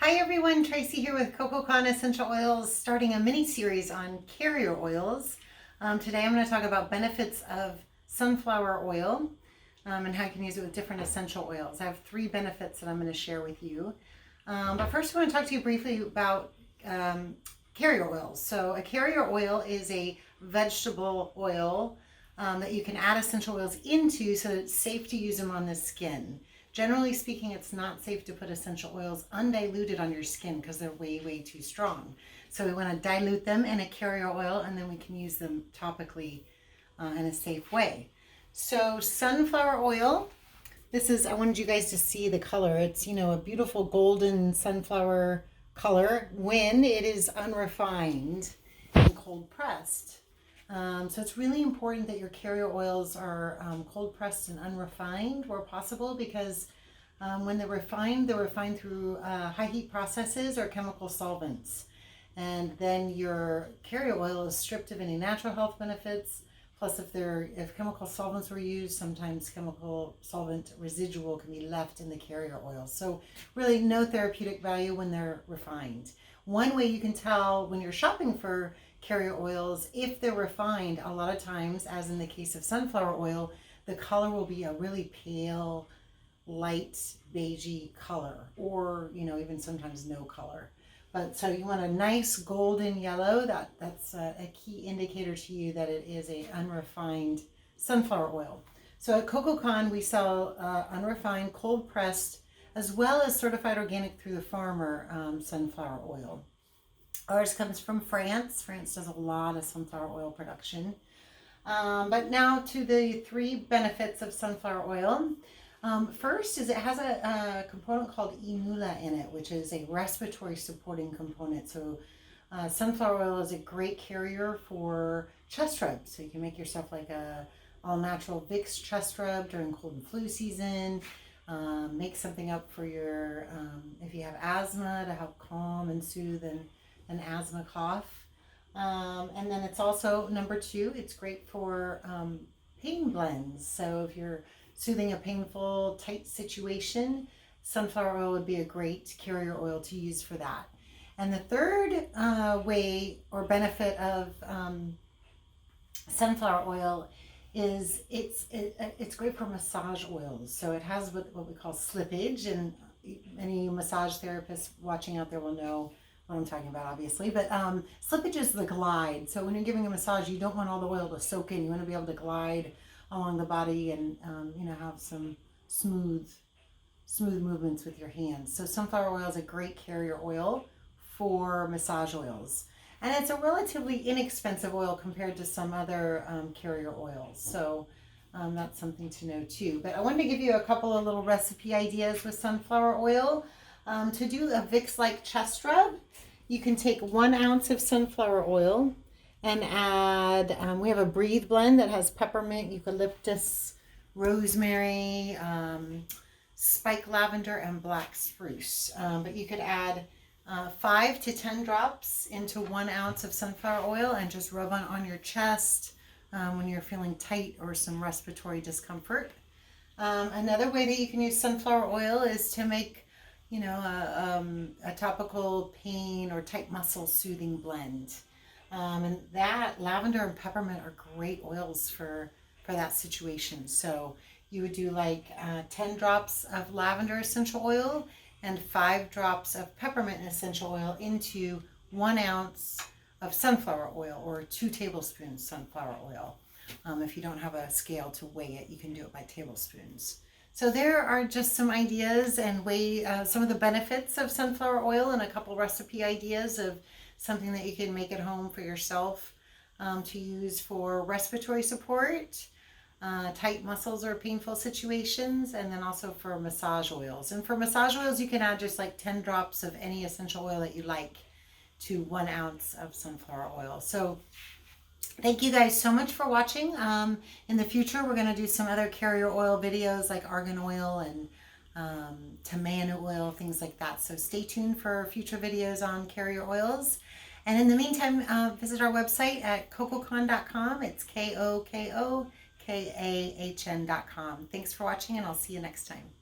Hi everyone, Tracy here with CocoCon Essential Oils, starting a mini series on carrier oils. Today I'm going to talk about benefits of sunflower oil and how you can use it with different essential oils. I have 3 benefits that I'm going to share with you. But first I want to talk to you briefly about carrier oils. So a carrier oil is a vegetable oil that you can add essential oils into so that it's safe to use them on the skin. Generally speaking, it's not safe to put essential oils undiluted on your skin because they're way too strong. So we want to dilute them in a carrier oil and then we can use them topically in a safe way. So sunflower oil, I wanted you guys to see the color. It's, a beautiful golden sunflower color when it is unrefined and cold pressed. So it's really important that your carrier oils are cold pressed and unrefined where possible, because when they're refined through high heat processes or chemical solvents. And then your carrier oil is stripped of any natural health benefits. Plus, if chemical solvents were used, sometimes chemical solvent residual can be left in the carrier oil. So really no therapeutic value when they're refined. One way you can tell when you're shopping for carrier oils, if they're refined, a lot of times, as in the case of sunflower oil, the color will be a really pale, light beigey color, or even sometimes no color. But so you want a nice golden yellow. That's a key indicator to you that it is a unrefined sunflower oil. So at CocoCon we sell unrefined, cold pressed, as well as certified organic through the farmer sunflower oil. Ours comes from France. France does a lot of sunflower oil production. But now to the 3 benefits of sunflower oil. First is it has a component called inula in it, which is a respiratory supporting component. So sunflower oil is a great carrier for chest rubs. So you can make yourself like a all-natural Vicks chest rub during cold and flu season. Make something up for your, if you have asthma, to help calm and soothe an asthma cough. And then it's also, number 2, it's great for pain blends. So if you're soothing a painful, tight situation, sunflower oil would be a great carrier oil to use for that. And the third way or benefit of sunflower oil is it's great for massage oils. So it has what we call slippage, and any massage therapists watching out there will know what I'm talking about, obviously. But slippage is the glide. So when you're giving a massage, you don't want all the oil to soak in. You want to be able to glide along the body and have some smooth movements with your hands. So sunflower oil is a great carrier oil for massage oils, and it's a relatively inexpensive oil compared to some other carrier oils. So that's something to know too. But I wanted to give you a couple of little recipe ideas with sunflower oil. To do a Vicks-like chest rub, you can take 1 ounce of sunflower oil and add, we have a breathe blend that has peppermint, eucalyptus, rosemary, spike lavender, and black spruce. But you could add 5 to 10 drops into 1 ounce of sunflower oil and just rub on your chest when you're feeling tight or some respiratory discomfort. Another way that you can use sunflower oil is to make a topical pain or tight muscle soothing blend. And that lavender and peppermint are great oils for that situation. So you would do like 10 drops of lavender essential oil and 5 drops of peppermint essential oil into 1 ounce of sunflower oil, or 2 tablespoons sunflower oil. If you don't have a scale to weigh it, you can do it by tablespoons. So there are just some ideas and some of the benefits of sunflower oil, and a couple recipe ideas of something that you can make at home for yourself to use for respiratory support, tight muscles or painful situations, and then also for massage oils. And for massage oils, you can add just like 10 drops of any essential oil that you like to 1 ounce of sunflower oil. So thank you guys so much for watching. In the future, we're going to do some other carrier oil videos like argan oil and tamanu oil, things like that. So stay tuned for future videos on carrier oils. And in the meantime, visit our website at cococon.com. It's KOKOKAHN.com. Thanks for watching, and I'll see you next time.